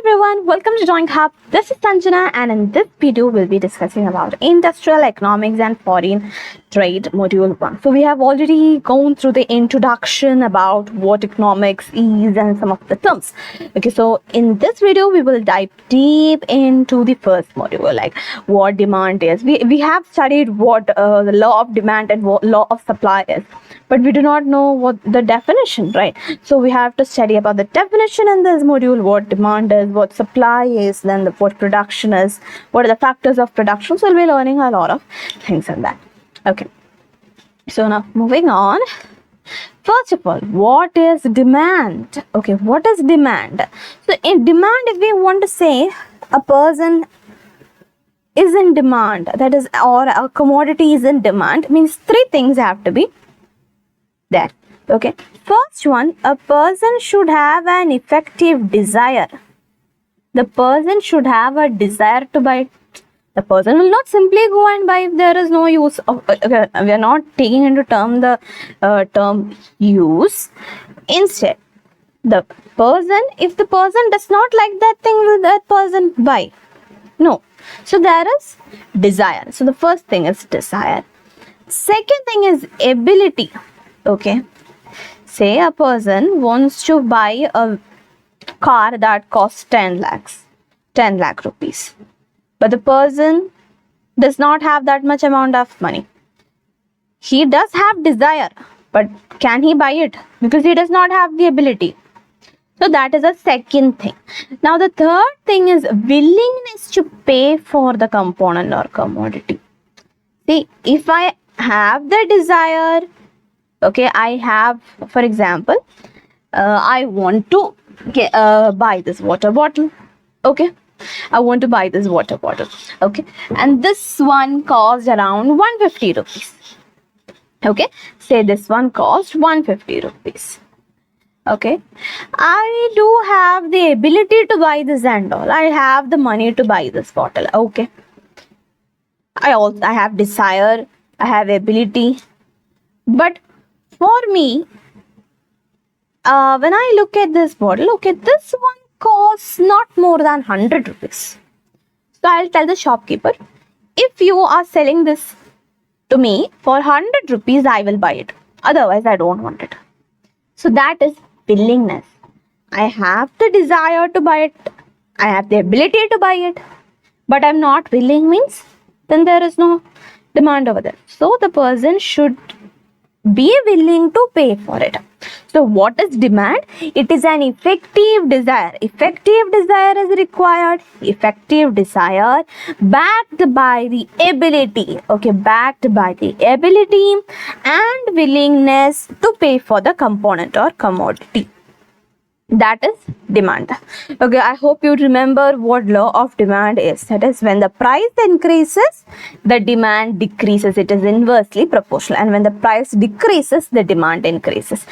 everyone, welcome to Joint Hub. This is Sanjana, and in this video we'll be discussing about industrial economics and foreign trade module 1. So we have already gone through the introduction about what economics is and some of the terms. Okay, so in this video we will dive deep into the first module, like what demand is. We have studied what the law of demand and what law of supply is, but we do not know what the definition, right? So we have to study about the definition in this module, what demand is, what supply is, then what production is, what are the factors of production. So we'll be learning a lot of things on that. Okay, so now moving on. First of all, what is demand? Okay, what is demand? So in demand, if we want to say a person is in demand, that is, or a commodity is in demand, means three things have to be there. Okay, first one, a person should have an effective desire. The person should have a desire to buy. The person will not simply go and buy if there is no use of. We are not taking into the term use. Instead, the person, if the person does not like that thing, will that person buy? No. So there is desire. So the first thing is desire. Second thing is ability. Okay. Say a person wants to buy a car that costs 10 lakh rupees. But the person does not have that much amount of money. He does have desire, but can he buy it? Because he does not have the ability. So that is a second thing. Now the third thing is willingness to pay for the component or commodity. See, if I have the desire, okay, I have, for example, I want to buy this water bottle. Okay, I want to buy this water bottle. Okay, and this one cost around 150 rupees. Okay, say this one cost 150 rupees. Okay, I do have the ability to buy this and all. I have the money to buy this bottle. Okay, I have desire, I have ability, but for me, when I look at this bottle, okay, this one costs not more than 100 rupees. So I'll tell the shopkeeper, if you are selling this to me for 100 rupees, I will buy it. Otherwise, I don't want it. So that is willingness. I have the desire to buy it. I have the ability to buy it. But I'm not willing, means then there is no demand over there. So the person should be willing to pay for it. So what is demand? It is an effective desire. Effective desire is required. Effective desire backed by the ability. Okay, backed by the ability and willingness to pay for the component or commodity. That is demand. Okay, I hope you remember what law of demand is. That is, when the price increases, the demand decreases. It is inversely proportional. And when the price decreases, the demand increases.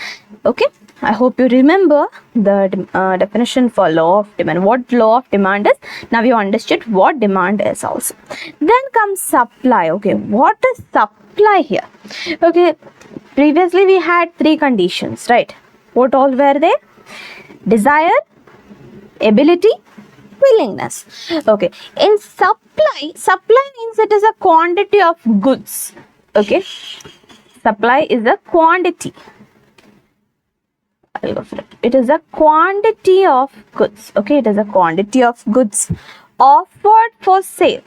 Okay, I hope you remember the definition for law of demand. What law of demand is? Now you understood what demand is also. Then comes supply. Okay, what is supply here? Okay, previously we had three conditions, right? What all were there? Desire, ability, willingness. Okay, in supply means it is a quantity of goods. Okay, supply is a quantity. I'll go for it. It is a quantity of goods. Okay, it is a quantity of goods offered for sale.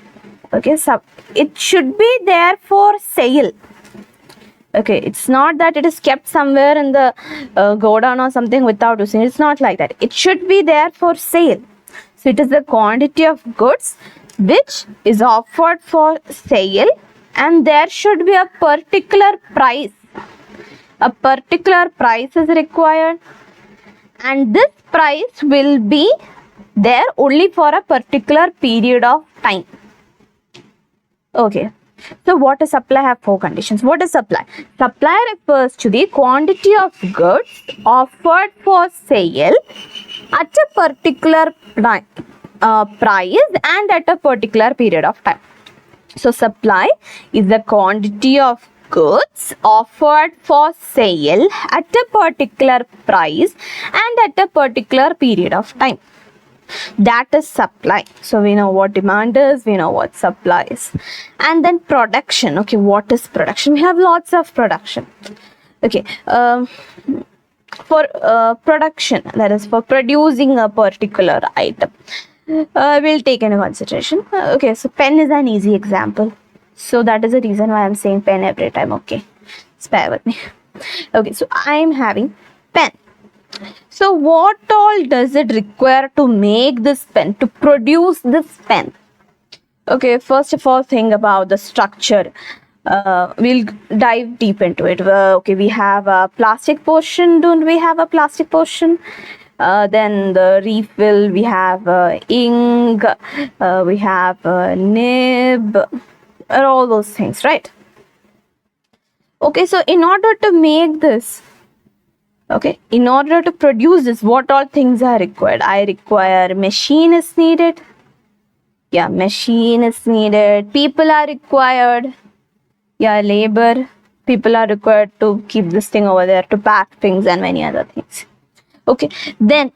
Okay, so it should be there for sale. Okay, it's not that it is kept somewhere in the godown or something without using. It's not like that. It should be there for sale. So it is the quantity of goods which is offered for sale, and there should be a particular price. A particular price is required, and this price will be there only for a particular period of time. Okay. So what is supply? Have four conditions. What is supply? Supply refers to the quantity of goods offered for sale at a particular price and at a particular period of time. So supply is the quantity of goods offered for sale at a particular price and at a particular period of time. That is supply. So we know what demand is, we know what supply is. And then production. Okay, what is production? We have lots of production. Okay, for production, that is for producing a particular item, we'll take into consideration. Okay, so pen is an easy example. So that is the reason why I'm saying pen every time. Okay, spare with me. Okay, so I'm having pen. So what all does it require to make this pen, to produce this pen? Okay, first of all, think about the structure. We'll dive deep into it. Okay, we have a plastic portion. Don't we have a plastic portion? Then the refill, we have ink, we have nib, all those things, right? Okay, so in order to make this, okay, in order to produce this, what all things are required? I require machine is needed. Yeah, machine is needed. People are required. Yeah, labor. People are required to keep this thing over there, to pack things and many other things. Okay, then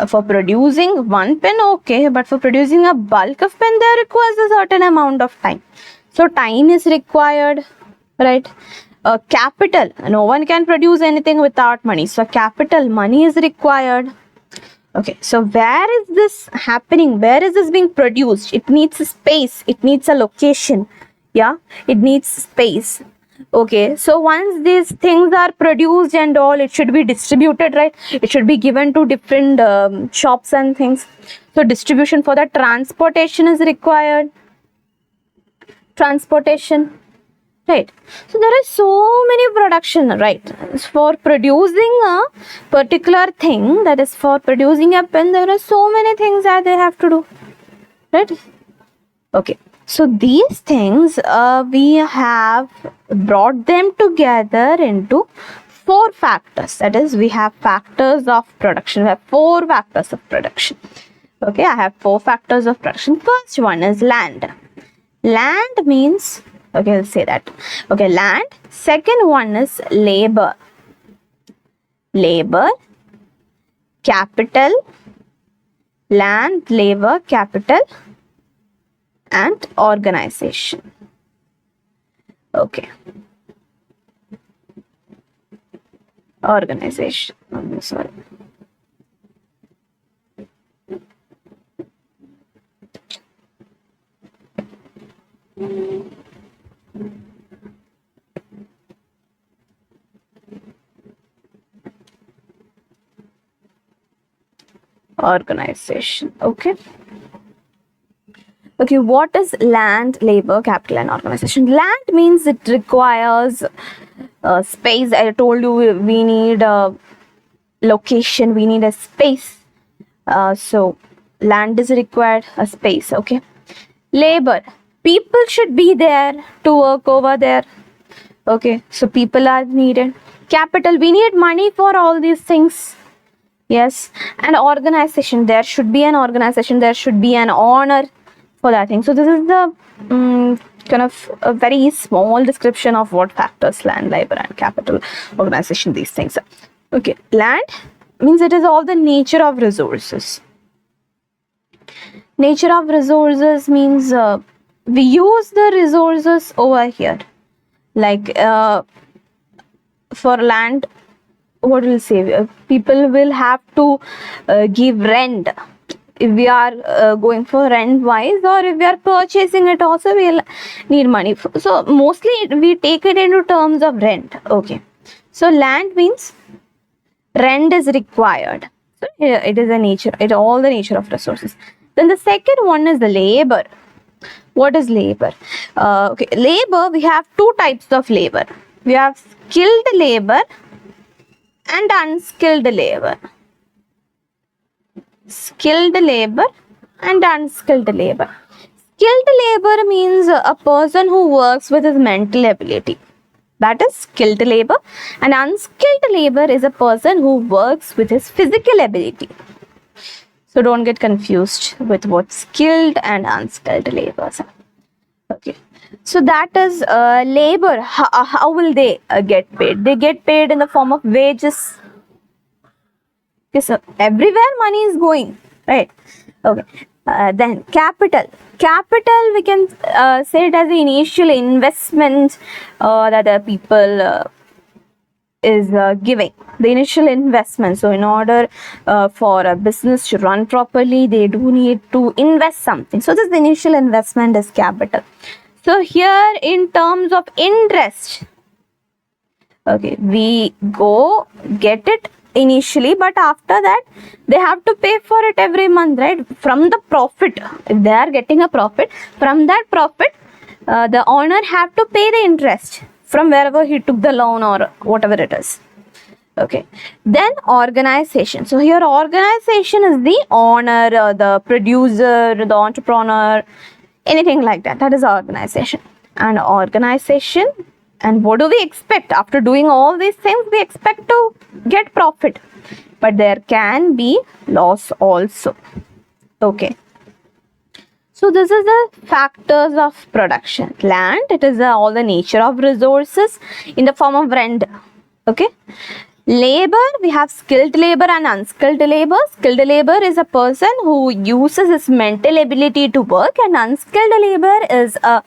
for producing one pen, okay, but for producing a bulk of pen, there requires a certain amount of time. So time is required, right? Capital, no one can produce anything without money. So capital, money is required. Okay, so where is this happening? Where is this being produced? It needs a space. It needs a location. Yeah, it needs space. Okay, so once these things are produced and all, it should be distributed, right? It should be given to different shops and things. So distribution, for that transportation is required. Transportation. Right, so there are so many production, right? For producing a particular thing, that is for producing a pen, there are so many things that they have to do, right? Okay, so these things we have brought them together into 4 factors. That is, we have factors of production. We have 4 factors of production. Okay, I have 4 factors of production. First one is land. Land means, okay, I'll say that. Okay, land. Second one is labor. Labor, capital, land, labor, capital, and organization. Okay. Organization. I'm sorry. Organization. Okay. Okay, what is land, labor, capital, and organization? Land means it requires space. I told you we need a location, we need a space. So land is required, a space. Okay. Labor, people should be there to work over there. Okay, so people are needed. Capital, we need money for all these things. Yes, and organization, there should be an organization, there should be an honor for that thing. So this is the kind of a very small description of what factors: land, labor, and capital, organization, these things. Okay, land means it is all the nature of resources. Nature of resources means we use the resources over here. Like for land, what will say? People will have to give rent. If we are going for rent wise, or if we are purchasing it also, we'll need money. So mostly we take it into terms of rent. Okay. So land means rent is required. So it is a nature, it all the nature of resources. Then the second one is the labor. What is labor? Okay, labor, we have 2 types of labor. We have skilled labor and unskilled labor. Skilled labor and unskilled labor. Skilled labor means a person who works with his mental ability. That is skilled labor. And unskilled labor is a person who works with his physical ability. So don't get confused with what skilled and unskilled labors are. Okay. So that is labor. How will they get paid? They get paid in the form of wages. Okay, so everywhere money is going, right? Okay. Then capital. Capital, we can say it as the initial investment that the people is giving, the initial investment. So in order for a business to run properly, they do need to invest something. So this initial investment is capital. So here in terms of interest, okay, we go get it initially, but after that they have to pay for it every month, right? From the profit, if they are getting a profit, from that profit the owner have to pay the interest from wherever he took the loan or whatever it is. Okay. Then organization. So here organization is the owner, the producer, the entrepreneur, anything like that. That is organization. And organization, and what do we expect? After doing all these things, we expect to get profit. But there can be loss also. Okay. So this is the factors of production. Land, it is all the nature of resources in the form of rent. Okay. Labor, we have skilled labor and unskilled labor. Skilled labor is a person who uses his mental ability to work, and unskilled labor is a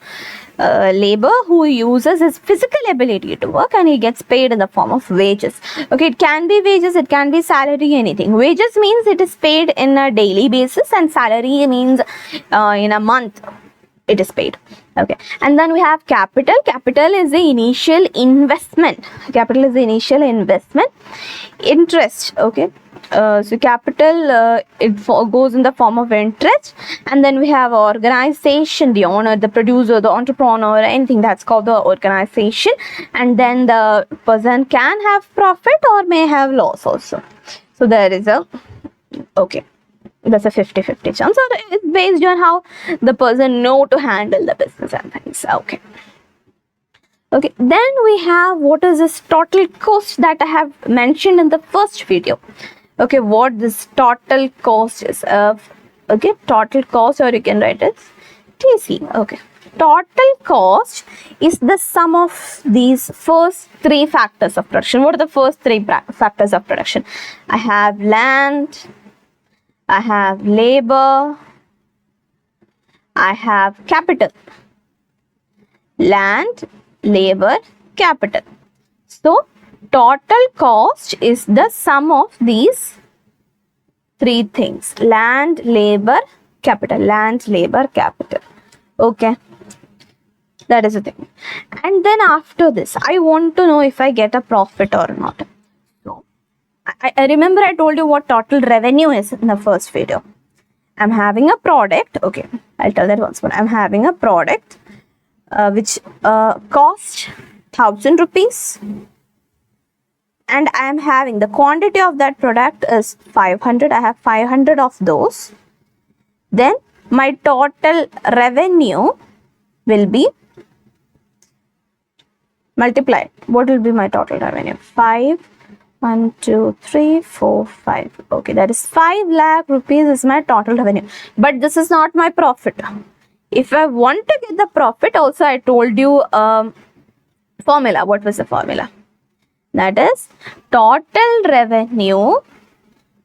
labor who uses his physical ability to work, and he gets paid in the form of wages. Okay, it can be wages, it can be salary, anything. Wages means it is paid in a daily basis, and salary means in a month it is paid. Okay, and then we have capital. Capital is the initial investment. Capital is the initial investment. Interest, okay. So capital, it goes in the form of interest. And then we have organization, the owner, the producer, the entrepreneur, anything, that's called the organization. And then the person can have profit or may have loss also. So there is a, okay, that's a 50-50 chance, or it's based on how the person know to handle the business and things. Okay. Okay, then we have what is this total cost that I have mentioned in the first video. Okay, what this total cost is of, okay, total cost, or you can write it TC. Okay, total cost is the sum of these first three factors of production. What are the first three factors of production? I have land, I have labor, I have capital. Land, labor, capital. So total cost is the sum of these three things: land, labor, capital. Land, labor, capital. Okay, that is the thing. And then after this, I want to know if I get a profit or not. So I remember I told you what total revenue is in the first video. I'm having a product. Okay, I'll tell that once more. I'm having a product which cost 1,000 rupees. And I am having the quantity of that product is 500. I have 500 of those. Then my total revenue will be multiplied. What will be my total revenue? 5, 1, 2, 3, 4, 5. Okay, that is 5 lakh rupees is my total revenue. But this is not my profit. If I want to get the profit, also I told you formula. What was the formula? That is total revenue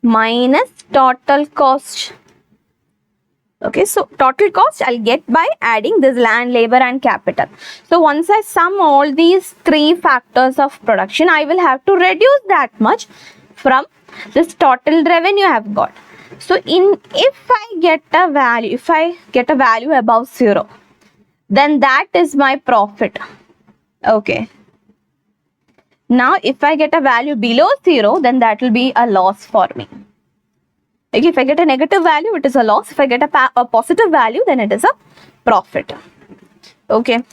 minus total cost. Okay, so total cost I'll get by adding this land, labor and capital. So once I sum all these three factors of production, I will have to reduce that much from this total revenue I have got. So if I get a value above 0, then that is my profit. Okay. Now, if I get a value below 0, then that will be a loss for me. Okay, if I get a negative value, it is a loss. If I get a positive value, then it is a profit. Okay,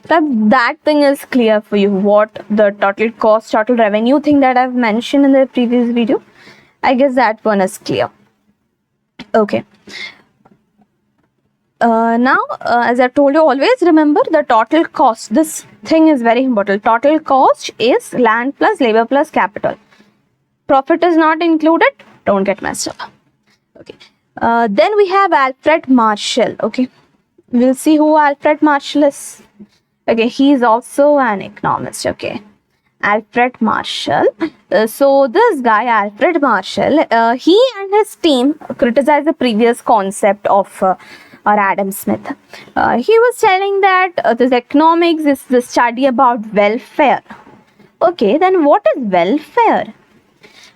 that thing is clear for you. What the total cost, total revenue thing that I've mentioned in the previous video, I guess that one is clear. Okay. Now, as I told you, always remember the total cost. This thing is very important. Total cost is land plus labor plus capital. Profit is not included. Don't get messed up. Okay. Then we have Alfred Marshall. Okay. We'll see who Alfred Marshall is. Okay. He is also an economist. Okay. Alfred Marshall. So this guy, Alfred Marshall, he and his team criticized the previous concept of or Adam Smith. He was telling that this economics is the study about welfare. Okay, then what is welfare?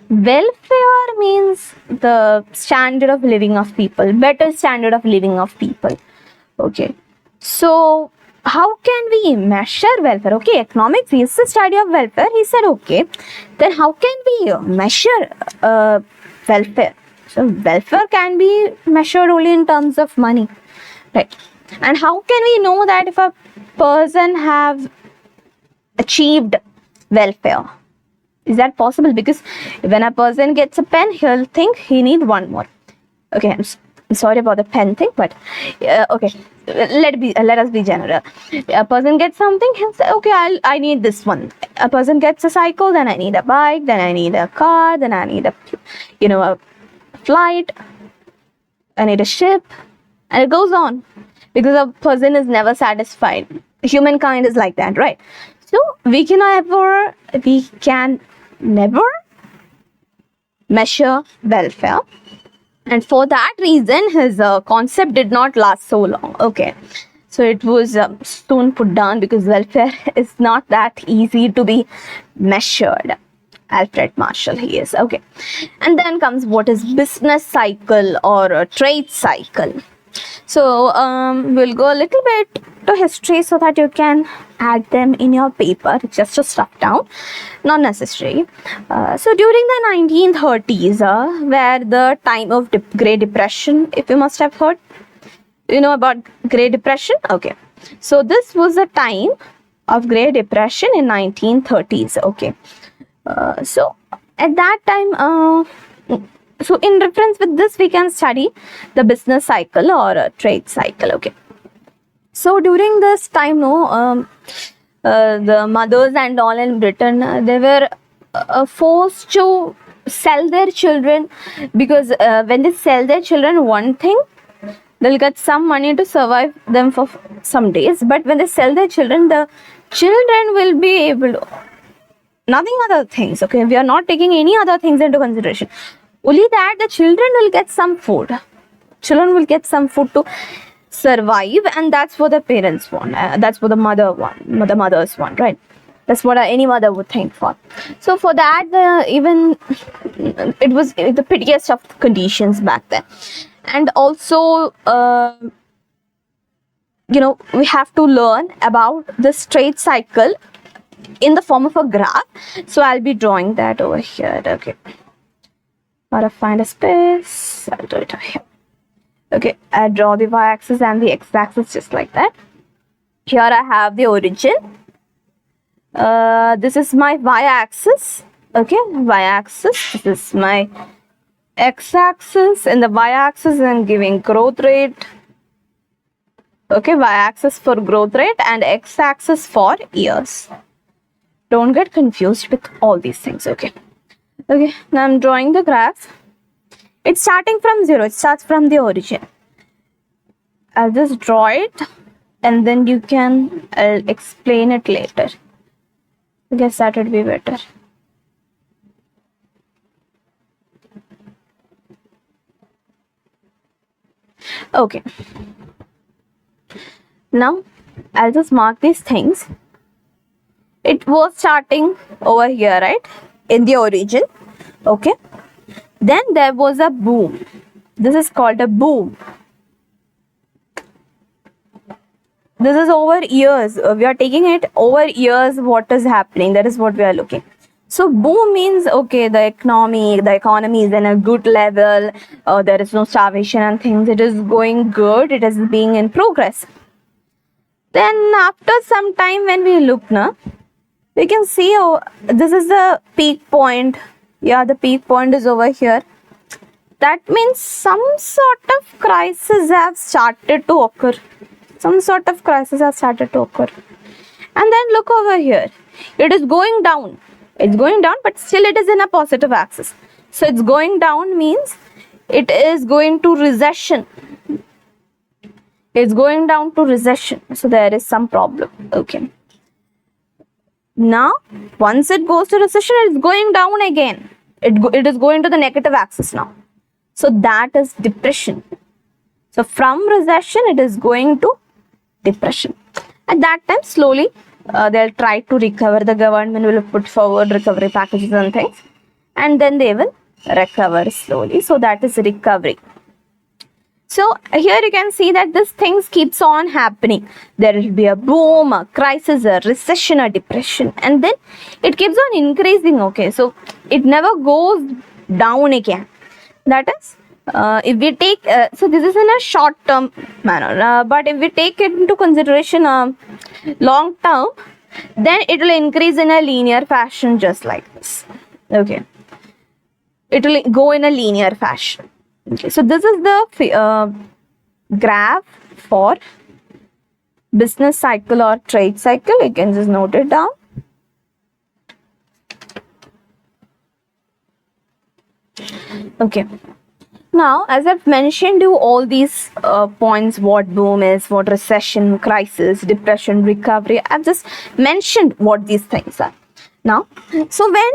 Welfare means the standard of living of people, better standard of living of people. Okay, so how can we measure welfare? Okay, economics is the study of welfare. He said, okay, then how can we measure welfare? So welfare can be measured only in terms of money, right? And how can we know that if a person have achieved welfare? Is that possible? Because when a person gets a pen, he'll think he need one more. Okay, I'm sorry about the pen thing, but okay, let us be general. A person gets something, he'll say, okay, I need this one. A person gets a cycle, then I need a bike, then I need a car, then I need a a flight, I need a ship, and it goes on, because a person is never satisfied. Humankind is like that, right? So we can never measure welfare, and for that reason his concept did not last so long. Okay, so it was soon put down, because welfare is not that easy to be measured. Alfred Marshall he is. Okay, and then comes what is business cycle or a trade cycle. So we'll go a little bit to history so that you can add them in your paper, just to stuff down, not necessary. So during the 1930s, where the time of Great Depression, if you must have heard, about Great Depression. Okay, so this was a time of Great Depression in 1930s. Okay, so at that time, so in reference with this, we can study the business cycle or trade cycle. Okay, so during this time, the mothers and all in Britain, they were forced to sell their children, because when they sell their children, one thing, they'll get some money to survive them for some days, but when they sell their children, the children will be able to, nothing other things. Okay, we are not taking any other things into consideration. Only that the children will get some food. Children will get some food to survive, and that's what the parents want. That's what the mothers want, right? That's what any mother would think for. So for that, even it was the prettiest of conditions back then. And also, we have to learn about this trade cycle in the form of a graph. So I'll be drawing that over here. Okay. Gotta find a space. I'll do it over here. Okay, I draw the y-axis and the x-axis just like that. Here I have the origin. This is my y-axis. Okay, y-axis. This is my x-axis. In the y-axis, I'm giving growth rate. Okay, y-axis for growth rate and x-axis for years. Don't get confused with all these things. Okay. Okay, now I'm drawing the graph. It's starting from 0. It starts from the origin. I'll just draw it, and then I'll explain it later. I guess that would be better. Okay. Now, I'll just mark these things. It was starting over here, right? In the origin. Okay. Then there was a boom. This is called a boom. This is over years. We are taking it over years. What is happening? That is what we are looking. So boom means, okay, the economy is in a good level. There is no starvation and things. It is going good. It is being in progress. Then after some time, when we look now, we can see, this is the peak point. Yeah, the peak point is over here. That means some sort of crisis have started to occur. Some sort of crisis has started to occur. And then look over here. It is going down. It's going down, but still it is in a positive axis. So it's going down means it is going to recession. It's going down to recession. So there is some problem. Okay. Now, once it goes to recession, it's going down again. It is going to the negative axis now. So that is depression. So from recession, it is going to depression. At that time, slowly, they'll try to recover. The government will put forward recovery packages and things. And then they will recover slowly. So that is recovery. So here you can see that this things keeps on happening. There will be a boom, a crisis, a recession, a depression, and then it keeps on increasing. Okay, so it never goes down again. That is, if we take, so this is in a short term manner, but if we take it into consideration long term, then it will increase in a linear fashion just like this. Okay, it will go in a linear fashion. Okay, so this is the graph for business cycle or trade cycle. You can just note it down. Okay. Now, as I've mentioned you all these points, what boom is, what recession, crisis, depression, recovery, I've just mentioned what these things are. Now, so when,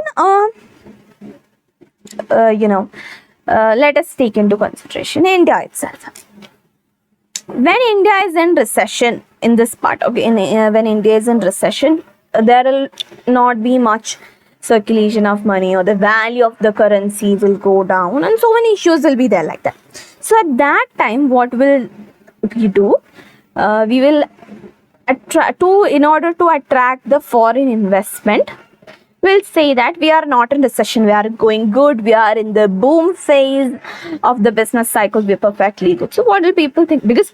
let us take into consideration India itself. When India is in recession, in this part, okay, when India is in recession, there will not be much circulation of money, or the value of the currency will go down, and so many issues will be there like that. So at that time, what will we do? We will in order to attract the foreign investment, we'll say that we are not in recession, we are going good, we are in the boom phase of the business cycle, we're perfectly good. So what will people think? Because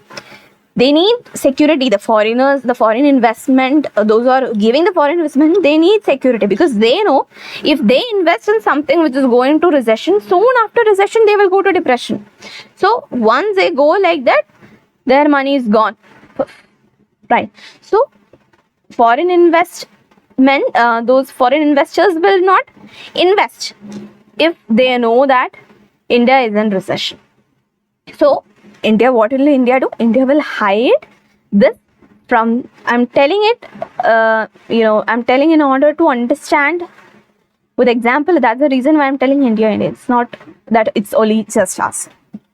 they need security, the foreigners, the foreign investment, those who are giving the foreign investment, they need security, because they know if they invest in something which is going to recession, soon after recession they will go to depression. So once they go like that, their money is gone, right? So foreign investment, those foreign investors will not invest if they know that India is in recession. So India, what will India do? India will hide this from, I'm telling it, I'm telling in order to understand with example. That's the reason why I'm telling India. It's not that it's only just us,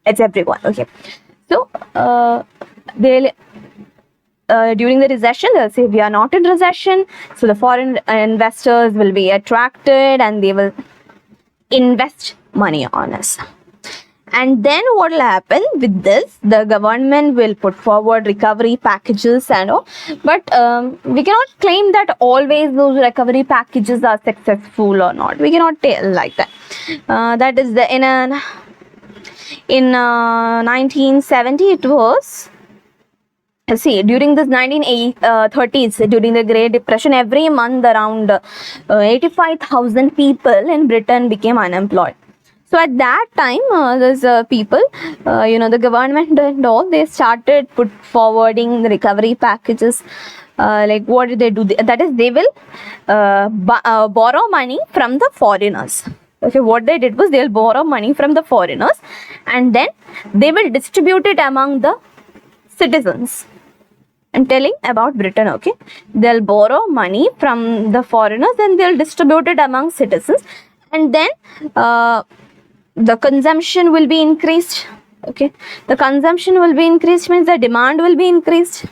it's everyone. Okay, so they'll during the recession, they'll say we are not in recession, so the foreign investors will be attracted and they will invest money on us. And then what will happen with this? The government will put forward recovery packages and all, but we cannot claim that always those recovery packages are successful or not. We cannot tell like that. That is the in 1970 it was. See, during this 1930s, during the Great Depression, every month around 85,000 people in Britain became unemployed. So at that time, there's people, the government and all, they started put forwarding the recovery packages. Like what did they do? That is, they will borrow money from the foreigners. Okay, what they did was they'll borrow money from the foreigners and then they will distribute it among the citizens. I'm telling about Britain, okay? They'll borrow money from the foreigners and they'll distribute it among citizens, and then the consumption will be increased. Okay, the consumption will be increased means the demand will be increased.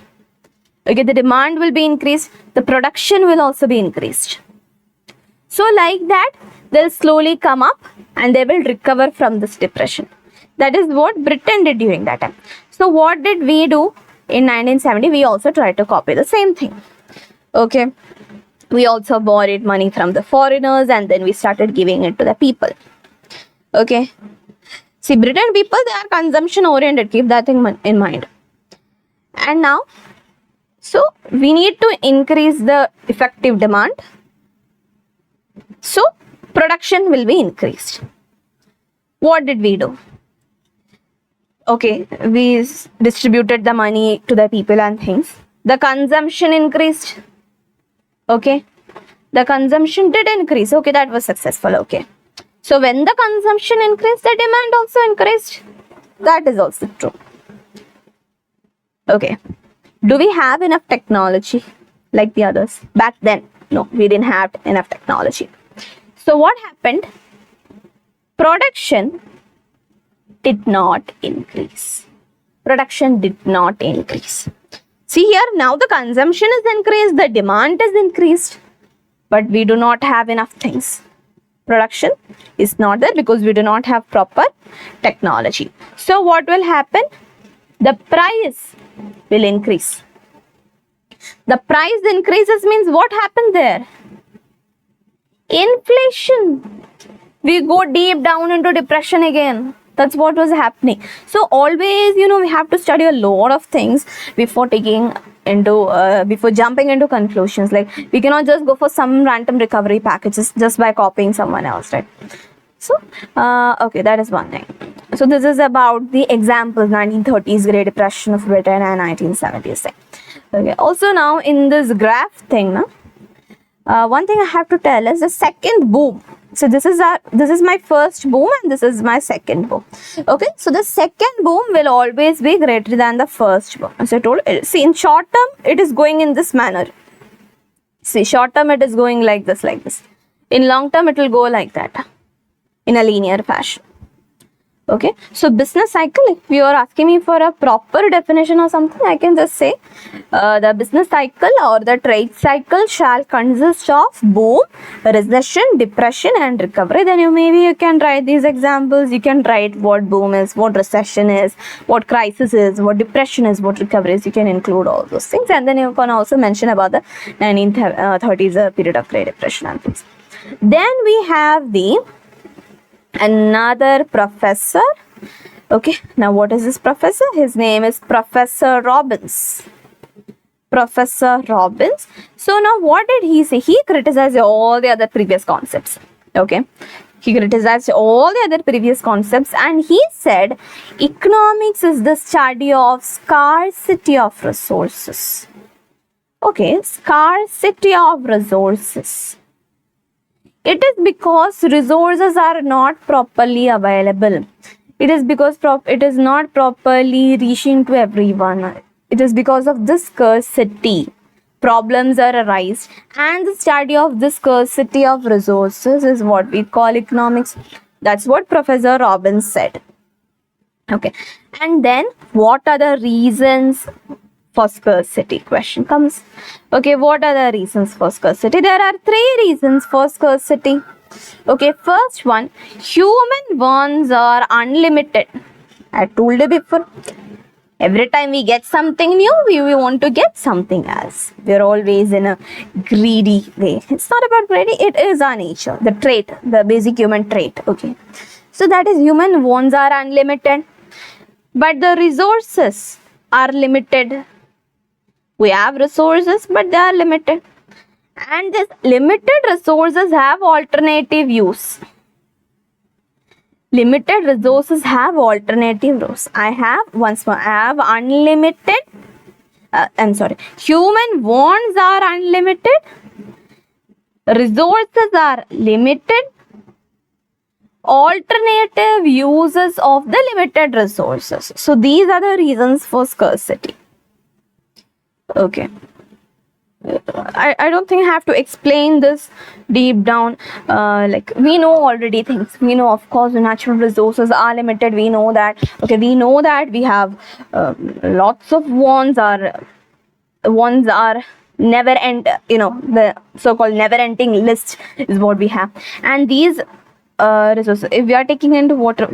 Okay, the demand will be increased, the production will also be increased. So like that, they'll slowly come up and they will recover from this depression. That is what Britain did during that time. So what did we do in 1970? We also tried to copy the same thing. Okay, we also borrowed money from the foreigners and then we started giving it to the people. Okay, see, Britain people, they are consumption oriented, keep that thing in mind. And now, so we need to increase the effective demand, so production will be increased. What did we do? Okay, we distributed the money to the people and things. The consumption increased. Okay, the consumption did increase. Okay, that was successful. Okay, so when the consumption increased, the demand also increased. That is also true. Okay, do we have enough technology like the others back then? No, we didn't have enough technology. So what happened? Production did not increase. Production did not increase. See here, now the consumption is increased, the demand is increased, but we do not have enough things. Production is not there because we do not have proper technology. So what will happen? The price will increase. The price increases means what happened there? Inflation. We go deep down into depression again. That's what was happening. So always, we have to study a lot of things before taking into before jumping into conclusions. Like, we cannot just go for some random recovery packages just by copying someone else, right? So okay, that is one thing. So this is about the examples: 1930s Great Depression of Britain and 1970s thing. Okay. Also now in this graph thing, one thing I have to tell is the second boom. So this is my first boom and this is my second boom. Okay, so the second boom will always be greater than the first boom. As I told, see, in short term it is going in this manner. See, short term it is going like this. In long term it will go like that, in a linear fashion. Okay, so business cycle, if you are asking me for a proper definition or something, I can just say the business cycle or the trade cycle shall consist of boom, recession, depression and recovery. Then you can write these examples. You can write what boom is, what recession is, what crisis is, what depression is, what recovery is. You can include all those things, and then you can also mention about the 1930s period of Great Depression and things. Then we have another professor. Okay, now what is this professor? His name is Professor Robbins. Professor Robbins. So now what did he say? He criticized all the other previous concepts. Okay, he criticized all the other previous concepts and he said economics is the study of scarcity of resources. Okay, scarcity of resources. It is because resources are not properly available. It is because it is not properly reaching to everyone. It is because of this scarcity. Problems are arise, and the study of this scarcity of resources is what we call economics. That's what Professor Robbins said. Okay, and then what are the reasons for scarcity? Question comes. Okay, what are the reasons for scarcity? There are 3 reasons for scarcity. Okay, first one, human wants are unlimited. I told you before. Every time we get something new, we want to get something else. We are always in a greedy way. It's not about greedy, it is our nature, the trait, the basic human trait. Okay, so that is human wants are unlimited, but the resources are limited. We have resources, but they are limited. And these limited resources have alternative use. Limited resources have alternative use. I have unlimited. Human wants are unlimited. Resources are limited. Alternative uses of the limited resources. So these are the reasons for scarcity. Okay, I don't think I have to explain this deep down. Like, we know already things. We know, of course, the natural resources are limited. We know that. Okay, we know that we have lots of wants are never end. The so-called never-ending list is what we have, and these resources. If we are taking into water,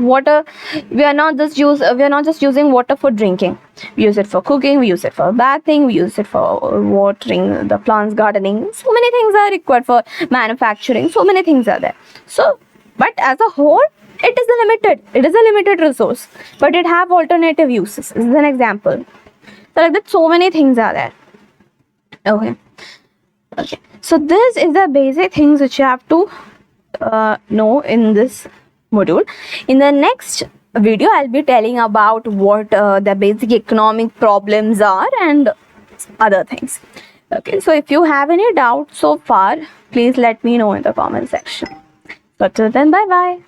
we are not just using water for drinking. We use it for cooking, we use it for bathing, we use it for watering the plants, gardening. So many things are required for manufacturing. So many things are there. So, but as a whole, it is a limited resource, but it have alternative uses. This is an example. So like that, so many things are there. Okay. So this is the basic things which you have to know in this module. In the next video, I'll be telling about what the basic economic problems are and other things. Okay, so if you have any doubt so far, please let me know in the comment section. So till then, bye bye.